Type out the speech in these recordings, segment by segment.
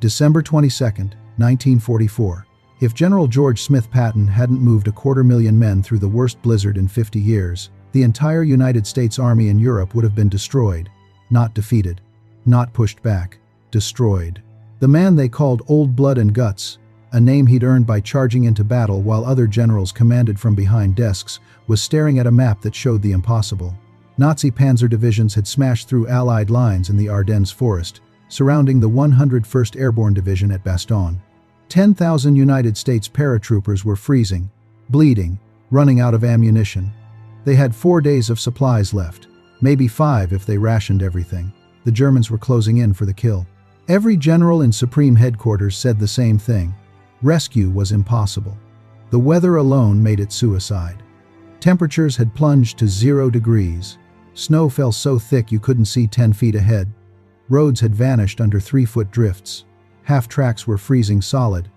December 22, 1944. If General George Smith Patton hadn't moved 250,000 men through the worst blizzard in 50 years, the entire United States Army in Europe would have been destroyed. Not defeated. Not pushed back. Destroyed. The man they called Old Blood and Guts, a name he'd earned by charging into battle while other generals commanded from behind desks, was staring at a map that showed the impossible. Nazi panzer divisions had smashed through Allied lines in the Ardennes forest, surrounding the 101st Airborne Division at Bastogne. 10,000 United States paratroopers were freezing, bleeding, running out of ammunition. They had 4 days of supplies left, maybe 5 if they rationed everything. The Germans were closing in for the kill. Every general in Supreme Headquarters said the same thing. Rescue was impossible. The weather alone made it suicide. Temperatures had plunged to 0 degrees. Snow fell so thick you couldn't see 10 feet ahead. Roads had vanished under 3-foot drifts. Half tracks were freezing solid.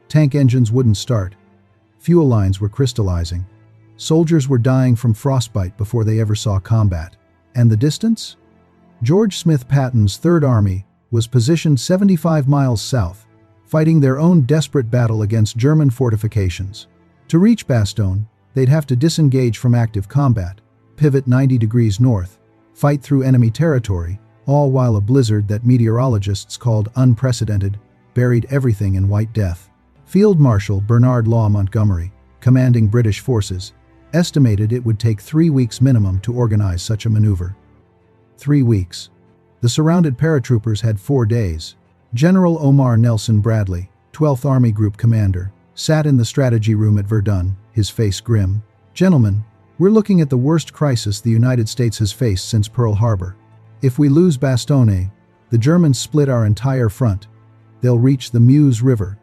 Tank engines wouldn't start. Fuel lines were crystallizing. Soldiers were dying from frostbite before they ever saw combat. And the distance? George Smith Patton's Third Army was positioned 75 miles south, fighting their own desperate battle against German fortifications. To reach Bastogne, they'd have to disengage from active combat, pivot 90 degrees north, fight through enemy territory, all while a blizzard that meteorologists called unprecedented buried everything in white death. Field Marshal Bernard Law Montgomery, commanding British forces, estimated it would take 3 weeks minimum to organize such a maneuver. 3 weeks. The surrounded paratroopers had 4 days. General Omar Nelson Bradley, 12th Army Group commander, sat in the strategy room at Verdun, his face grim. "Gentlemen, we're looking at the worst crisis the United States has faced since Pearl Harbor. If we lose Bastogne, the Germans split our entire front. They'll reach the Meuse River,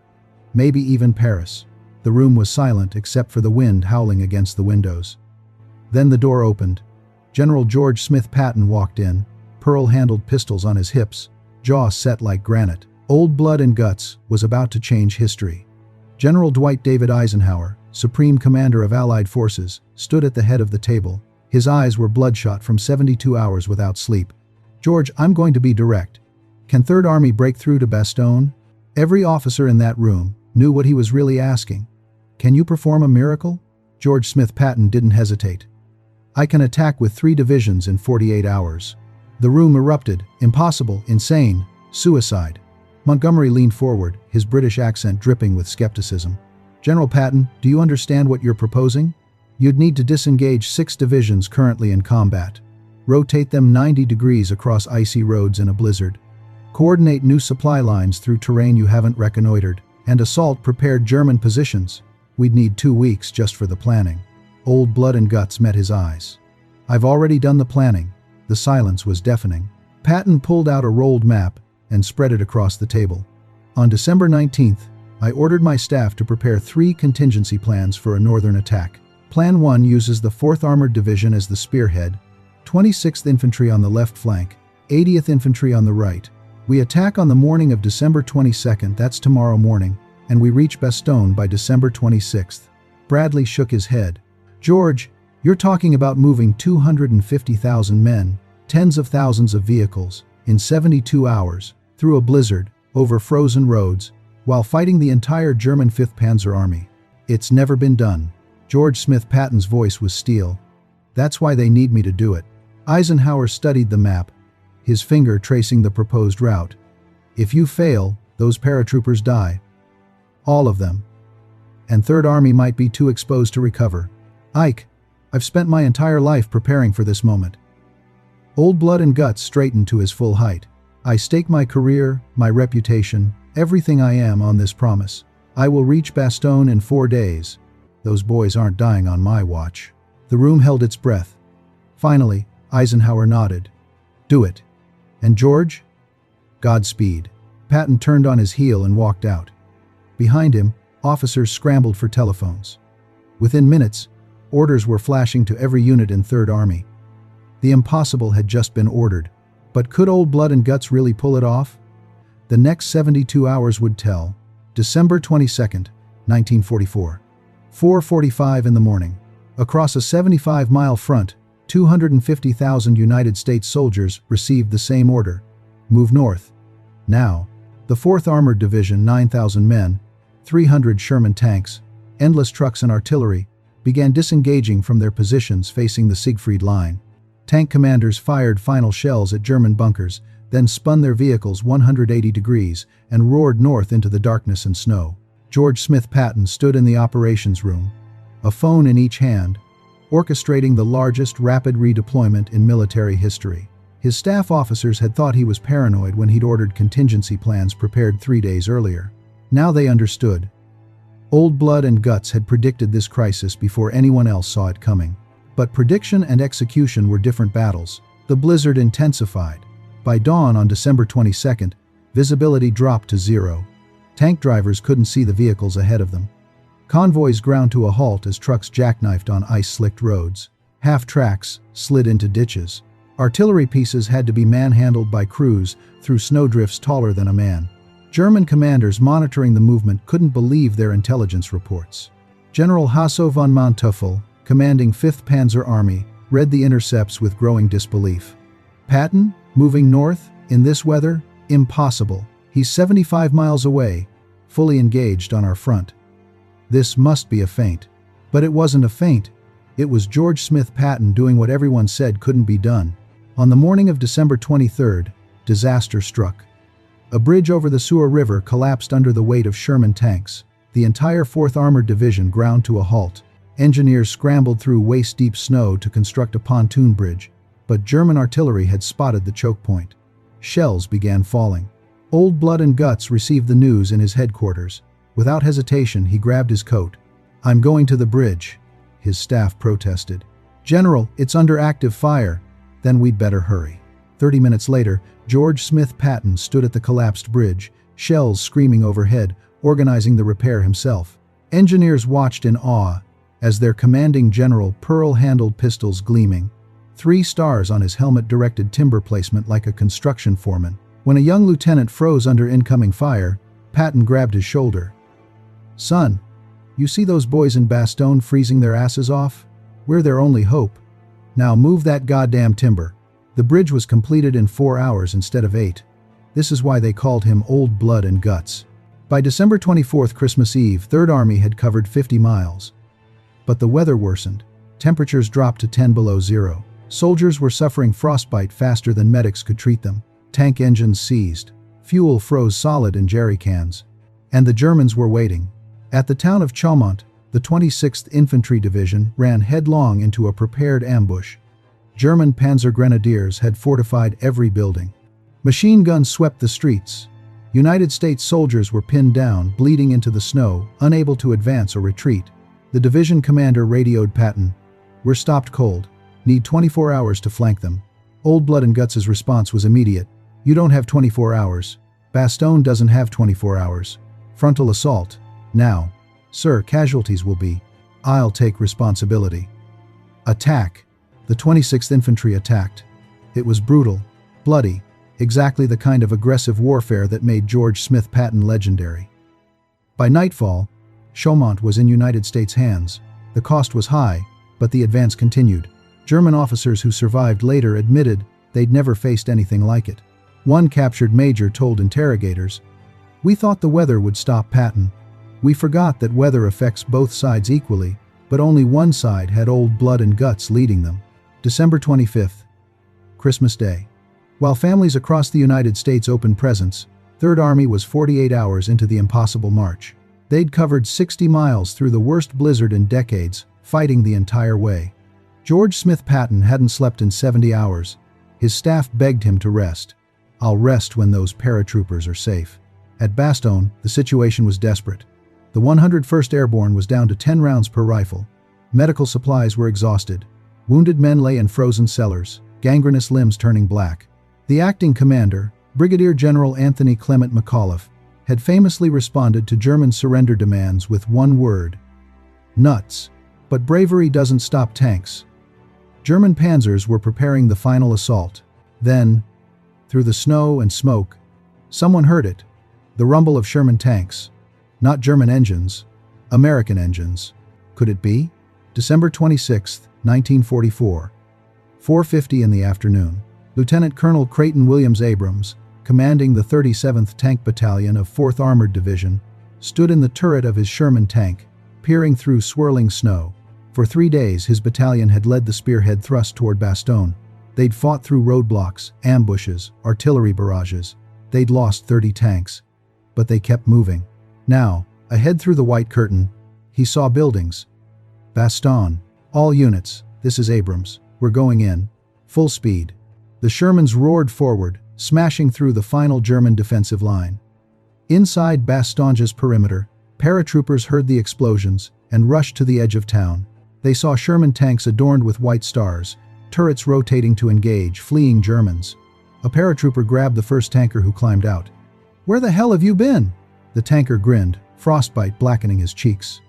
maybe even Paris." The room was silent except for the wind howling against the windows. Then the door opened. General George Smith Patton walked in, pearl-handled pistols on his hips, jaw set like granite. Old Blood and Guts was about to change history. General Dwight David Eisenhower, Supreme Commander of Allied Forces, stood at the head of the table. His eyes were bloodshot from 72 hours without sleep. "George, I'm going to be direct. Can Third Army break through to Bastogne?" Every officer in that room knew what he was really asking. "Can you perform a miracle?" George Smith Patton didn't hesitate. "I can attack with 3 divisions in 48 hours. The room erupted. "Impossible, insane, suicide." Montgomery leaned forward, his British accent dripping with skepticism. "General Patton, do you understand what you're proposing? You'd need to disengage 6 divisions currently in combat. Rotate them 90 degrees across icy roads in a blizzard. Coordinate new supply lines through terrain you haven't reconnoitered, and assault prepared German positions. We'd need 2 weeks just for the planning." Old Blood and Guts met his eyes. "I've already done the planning." The silence was deafening. Patton pulled out a rolled map and spread it across the table. "On December 19th, I ordered my staff to prepare 3 contingency plans for a northern attack. Plan 1 uses the 4th Armored Division as the spearhead, 26th Infantry on the left flank, 80th Infantry on the right. We attack on the morning of December 22nd, that's tomorrow morning, and we reach Bastogne by December 26th. Bradley shook his head. "George, you're talking about moving 250,000 men, tens of thousands of vehicles, in 72 hours, through a blizzard, over frozen roads, while fighting the entire German 5th Panzer Army. It's never been done." George Smith Patton's voice was steel. "That's why they need me to do it." Eisenhower studied the map, his finger tracing the proposed route. "If you fail, those paratroopers die. All of them. And Third Army might be too exposed to recover. Ike, I've spent my entire life preparing for this moment." Old Blood and Guts straightened to his full height. "I stake my career, my reputation, everything I am on this promise. I will reach Bastogne in 4 days. Those boys aren't dying on my watch." The room held its breath. Finally, Eisenhower nodded. "Do it. And George? Godspeed." Patton turned on his heel and walked out. Behind him, officers scrambled for telephones. Within minutes, orders were flashing to every unit in Third Army. The impossible had just been ordered. But could Old Blood and Guts really pull it off? The next 72 hours would tell. December 22nd, 1944. 4:45 in the morning. Across a 75-mile front, 250,000 United States soldiers received the same order. Move north. Now. The 4th Armored Division, 9,000 men, 300 Sherman tanks, endless trucks and artillery, began disengaging from their positions facing the Siegfried Line. Tank commanders fired final shells at German bunkers, then spun their vehicles 180 degrees and roared north into the darkness and snow. George Smith Patton stood in the operations room, a phone in each hand, orchestrating the largest rapid redeployment in military history. His staff officers had thought he was paranoid when he'd ordered contingency plans prepared 3 days earlier. Now they understood. Old Blood and Guts had predicted this crisis before anyone else saw it coming. But prediction and execution were different battles. The blizzard intensified. By dawn on December 22nd, visibility dropped to zero. Tank drivers couldn't see the vehicles ahead of them. Convoys ground to a halt as trucks jackknifed on ice-slicked roads. Half-tracks slid into ditches. Artillery pieces had to be manhandled by crews through snowdrifts taller than a man. German commanders monitoring the movement couldn't believe their intelligence reports. General Hasso von Manteuffel, commanding 5th Panzer Army, read the intercepts with growing disbelief. Patton, moving north, in this weather? Impossible. He's 75 miles away, fully engaged on our front. This must be a feint. But it wasn't a feint. It was George Smith Patton doing what everyone said couldn't be done. On the morning of December 23rd, disaster struck. A bridge over the Suir River collapsed under the weight of Sherman tanks. The entire 4th Armored Division ground to a halt. Engineers scrambled through waist-deep snow to construct a pontoon bridge, but German artillery had spotted the choke point. Shells began falling. Old Blood and Guts received the news in his headquarters. Without hesitation, he grabbed his coat. "I'm going to the bridge," his staff protested. "General, it's under active fire." "Then we'd better hurry." 30 minutes later, George Smith Patton stood at the collapsed bridge, shells screaming overhead, organizing the repair himself. Engineers watched in awe as their commanding general pearl-handled pistols gleaming. 3 stars on his helmet directed timber placement like a construction foreman. When a young lieutenant froze under incoming fire, Patton grabbed his shoulder. "Son, you see those boys in Bastogne freezing their asses off? We're their only hope. Now move that goddamn timber." The bridge was completed in 4 hours instead of 8. This is why they called him Old Blood and Guts. By December 24th, Christmas Eve, 3rd Army had covered 50 miles. But the weather worsened. Temperatures dropped to 10 below zero. Soldiers were suffering frostbite faster than medics could treat them. Tank engines seized. Fuel froze solid in jerry cans. And the Germans were waiting. At the town of Chaumont, the 26th Infantry Division ran headlong into a prepared ambush. German Panzer Grenadiers had fortified every building. Machine guns swept the streets. United States soldiers were pinned down, bleeding into the snow, unable to advance or retreat. The division commander radioed Patton, "We're stopped cold. Need 24 hours to flank them." Old Blood and Guts' response was immediate. "You don't have 24 hours. Bastogne doesn't have 24 hours. Frontal assault. Now. Sir, casualties will be. I'll take responsibility." Attack. The 26th Infantry attacked. It was brutal, bloody, exactly the kind of aggressive warfare that made George Smith Patton legendary. By nightfall, Chaumont was in United States hands. The cost was high, but the advance continued. German officers who survived later admitted they'd never faced anything like it. One captured major told interrogators, "We thought the weather would stop Patton. We forgot that weather affects both sides equally, but only one side had Old Blood and Guts leading them." December 25th, Christmas Day. While families across the United States opened presents, 3rd Army was 48 hours into the impossible march. They'd covered 60 miles through the worst blizzard in decades, fighting the entire way. George Smith Patton hadn't slept in 70 hours. His staff begged him to rest. "I'll rest when those paratroopers are safe." At Bastogne, the situation was desperate. The 101st Airborne was down to 10 rounds per rifle. Medical supplies were exhausted. Wounded men lay in frozen cellars, gangrenous limbs turning black. The acting commander, Brigadier General Anthony Clement McAuliffe, had famously responded to German surrender demands with one word: nuts. But bravery doesn't stop tanks. German panzers were preparing the final assault. Then, through the snow and smoke, someone heard it. The rumble of Sherman tanks. Not German engines, American engines. Could it be? December 26th, 1944. 4:50 in the afternoon. Lieutenant Colonel Creighton Williams Abrams, commanding the 37th Tank Battalion of 4th Armored Division, stood in the turret of his Sherman tank, peering through swirling snow. For 3 days his battalion had led the spearhead thrust toward Bastogne. They'd fought through roadblocks, ambushes, artillery barrages. They'd lost 30 tanks. But they kept moving. Now, ahead through the white curtain, he saw buildings. Bastogne. All units, this is Abrams. We're going in. Full speed. The Shermans roared forward, smashing through the final German defensive line. Inside Bastogne's perimeter, paratroopers heard the explosions and rushed to the edge of town. They saw Sherman tanks adorned with white stars, turrets rotating to engage fleeing Germans. A paratrooper grabbed the first tanker who climbed out. "Where the hell have you been?" The tanker grinned, frostbite blackening his cheeks.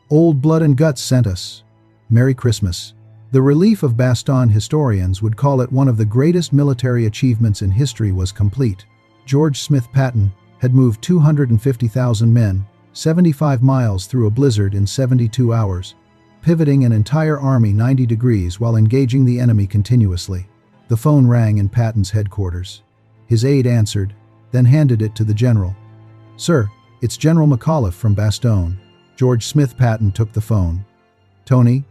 "Old Blood and Guts sent us. Merry Christmas." The relief of Bastogne historians would call it one of the greatest military achievements in history was complete. George Smith Patton had moved 250,000 men, 75 miles through a blizzard in 72 hours, pivoting an entire army 90 degrees while engaging the enemy continuously. The phone rang in Patton's headquarters. His aide answered, then handed it to the general. "Sir, it's General McAuliffe from Bastogne." George Smith Patton took the phone. "Tony,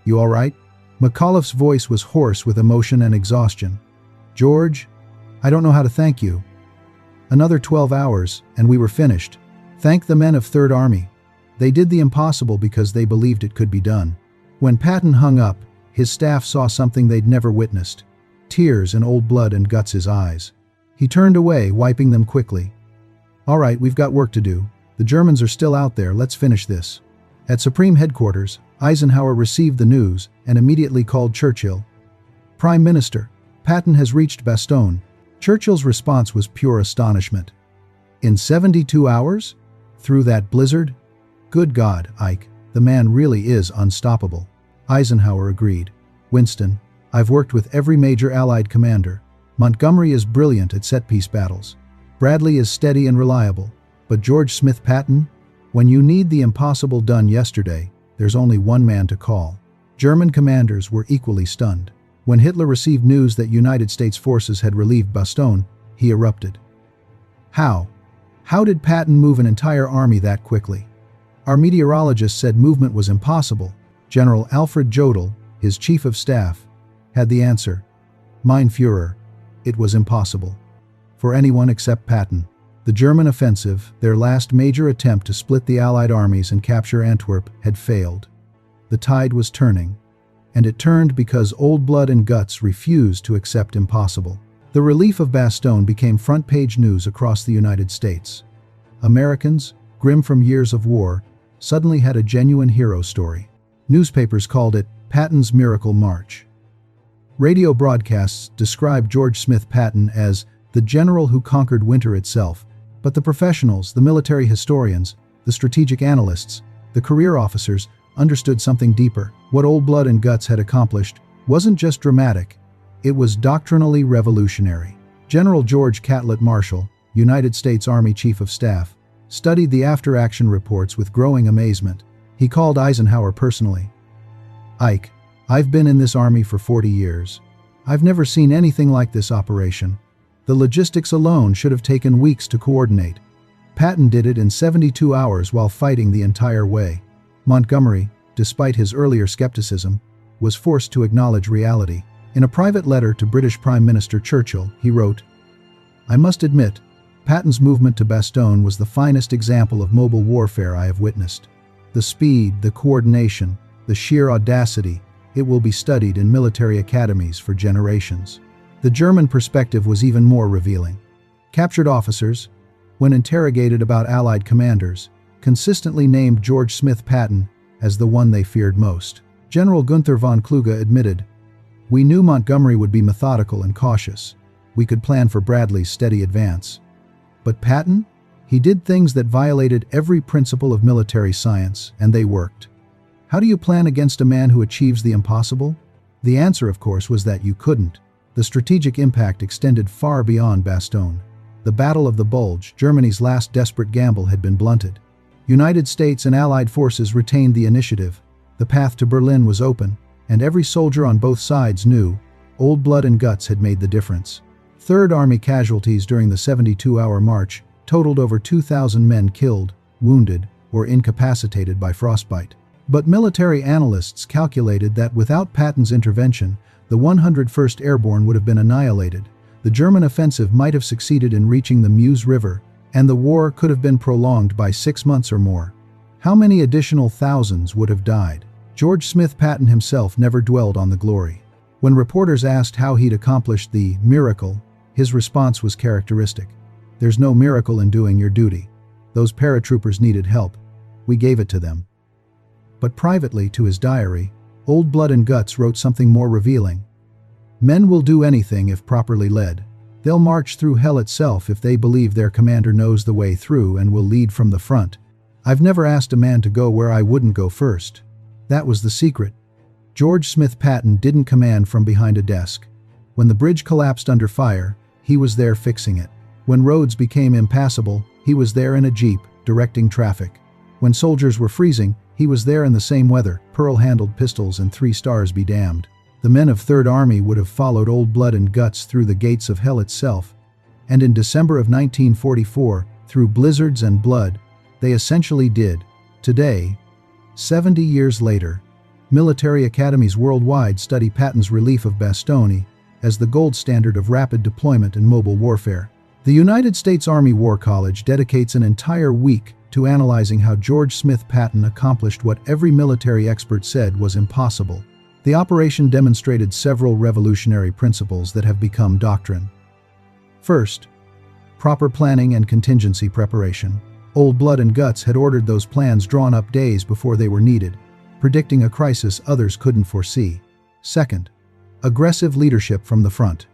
you all right?" McAuliffe's voice was hoarse with emotion and exhaustion. "George, I don't know how to thank you. Another 12 hours, and we were finished. Thank the men of 3rd Army. They did the impossible because they believed it could be done." When Patton hung up, his staff saw something they'd never witnessed. Tears in Old Blood and Guts' eyes. He turned away, wiping them quickly. "All right, we've got work to do. The Germans are still out there, let's finish this." At Supreme Headquarters, Eisenhower received the news and immediately called Churchill. "Prime Minister, Patton has reached Bastogne." Churchill's response was pure astonishment. "In 72 hours? Through that blizzard? Good God, Ike, the man really is unstoppable." Eisenhower agreed. "Winston, I've worked with every major Allied commander. Montgomery is brilliant at set-piece battles. Bradley is steady and reliable. But George Smith Patton? When you need the impossible done yesterday, there's only one man to call." German commanders were equally stunned. When Hitler received news that United States forces had relieved Bastogne, he erupted. How? How did Patton move an entire army that quickly? Our meteorologist said movement was impossible. General Alfred Jodl, his chief of staff, had the answer. Mein Führer, it was impossible. For anyone except Patton. The German offensive, their last major attempt to split the Allied armies and capture Antwerp, had failed. The tide was turning. And it turned because Old Blood and Guts refused to accept impossible. The relief of Bastogne became front-page news across the United States. Americans, grim from years of war, suddenly had a genuine hero story. Newspapers called it Patton's Miracle March. Radio broadcasts described George Smith Patton as the general who conquered winter itself, but the professionals, the military historians, the strategic analysts, the career officers understood something deeper. What Old Blood and Guts had accomplished wasn't just dramatic, it was doctrinally revolutionary. General George Catlett Marshall, United States Army Chief of Staff, studied the after-action reports with growing amazement. He called Eisenhower personally. "Ike, I've been in this army for 40 years. I've never seen anything like this operation. The logistics alone should have taken weeks to coordinate. Patton did it in 72 hours while fighting the entire way." Montgomery, despite his earlier skepticism, was forced to acknowledge reality. In a private letter to British Prime Minister Churchill, he wrote, "I must admit, Patton's movement to Bastogne was the finest example of mobile warfare I have witnessed. The speed, the coordination, the sheer audacity, it will be studied in military academies for generations." The German perspective was even more revealing. Captured officers, when interrogated about Allied commanders, consistently named George Smith Patton as the one they feared most. General Gunther von Kluge admitted, "We knew Montgomery would be methodical and cautious. We could plan for Bradley's steady advance. But Patton? He did things that violated every principle of military science, and they worked." How do you plan against a man who achieves the impossible? The answer, of course, was that you couldn't. The strategic impact extended far beyond Bastogne. The Battle of the Bulge, Germany's last desperate gamble, had been blunted. United States and Allied forces retained the initiative. The path to Berlin was open, and every soldier on both sides knew Old Blood and Guts had made the difference. Third Army casualties during the 72-hour march totaled over 2,000 men killed, wounded, or incapacitated by frostbite. But military analysts calculated that without Patton's intervention, the 101st Airborne would have been annihilated. The German offensive might have succeeded in reaching the Meuse River, and the war could have been prolonged by 6 months or more. How many additional thousands would have died? George Smith Patton himself never dwelled on the glory. When reporters asked how he'd accomplished the miracle, his response was characteristic. "There's no miracle in doing your duty. Those paratroopers needed help. We gave it to them." But privately to his diary, Old Blood and Guts wrote something more revealing. "Men will do anything if properly led. They'll march through hell itself if they believe their commander knows the way through and will lead from the front. I've never asked a man to go where I wouldn't go first." That was the secret. George Smith Patton didn't command from behind a desk. When the bridge collapsed under fire, he was there fixing it. When roads became impassable, he was there in a jeep, directing traffic. When soldiers were freezing, he was there in the same weather, pearl-handled pistols and 3 stars be damned. The men of Third Army would have followed Old Blood and Guts through the gates of hell itself. And in December of 1944, through blizzards and blood, they essentially did. Today, 70 years later, military academies worldwide study Patton's relief of Bastogne as the gold standard of rapid deployment and mobile warfare. The United States Army War College dedicates an entire week to analyzing how George Smith Patton accomplished what every military expert said was impossible. The operation demonstrated several revolutionary principles that have become doctrine. First, proper planning and contingency preparation. Old Blood and Guts had ordered those plans drawn up days before they were needed, predicting a crisis others couldn't foresee. Second, aggressive leadership from the front.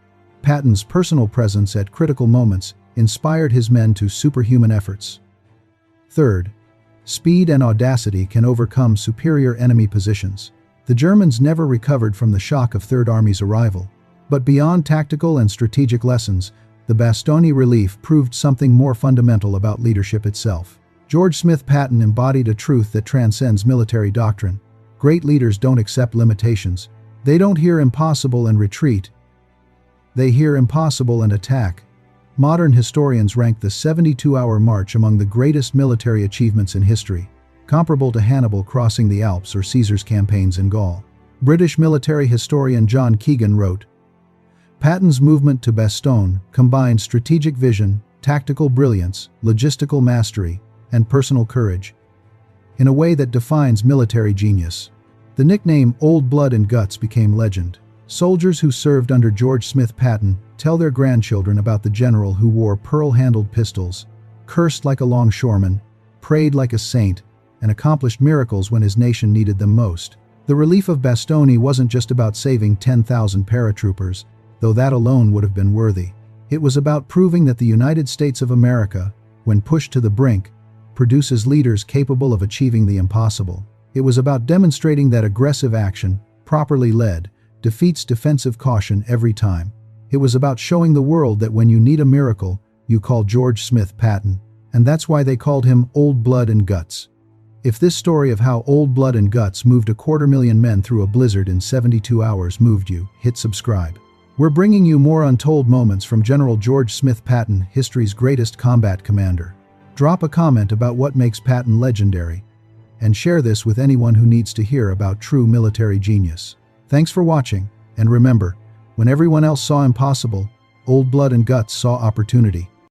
Patton's personal presence at critical moments inspired his men to superhuman efforts. Third, speed and audacity can overcome superior enemy positions. The Germans never recovered from the shock of Third Army's arrival. But beyond tactical and strategic lessons, the Bastogne relief proved something more fundamental about leadership itself. George Smith Patton embodied a truth that transcends military doctrine. Great leaders don't accept limitations. They don't hear impossible and retreat. They hear impossible and attack. Modern historians rank the 72-hour march among the greatest military achievements in history, comparable to Hannibal crossing the Alps or Caesar's campaigns in Gaul. British military historian John Keegan wrote, "Patton's movement to Bastogne combined strategic vision, tactical brilliance, logistical mastery, and personal courage in a way that defines military genius." The nickname Old Blood and Guts became legend. Soldiers who served under George Smith Patton tell their grandchildren about the general who wore pearl-handled pistols, cursed like a longshoreman, prayed like a saint, and accomplished miracles when his nation needed them most. The relief of Bastogne wasn't just about saving 10,000 paratroopers, though that alone would have been worthy. It was about proving that the United States of America, when pushed to the brink, produces leaders capable of achieving the impossible. It was about demonstrating that aggressive action, properly led, defeats defensive caution every time. It was about showing the world that when you need a miracle, you call George Smith Patton. And that's why they called him Old Blood and Guts. If this story of how Old Blood and Guts moved 250,000 men through a blizzard in 72 hours moved you, hit subscribe. We're bringing you more untold moments from General George Smith Patton, history's greatest combat commander. Drop a comment about what makes Patton legendary, and share this with anyone who needs to hear about true military genius. Thanks for watching, and remember, when everyone else saw impossible, Old Blood and Guts saw opportunity.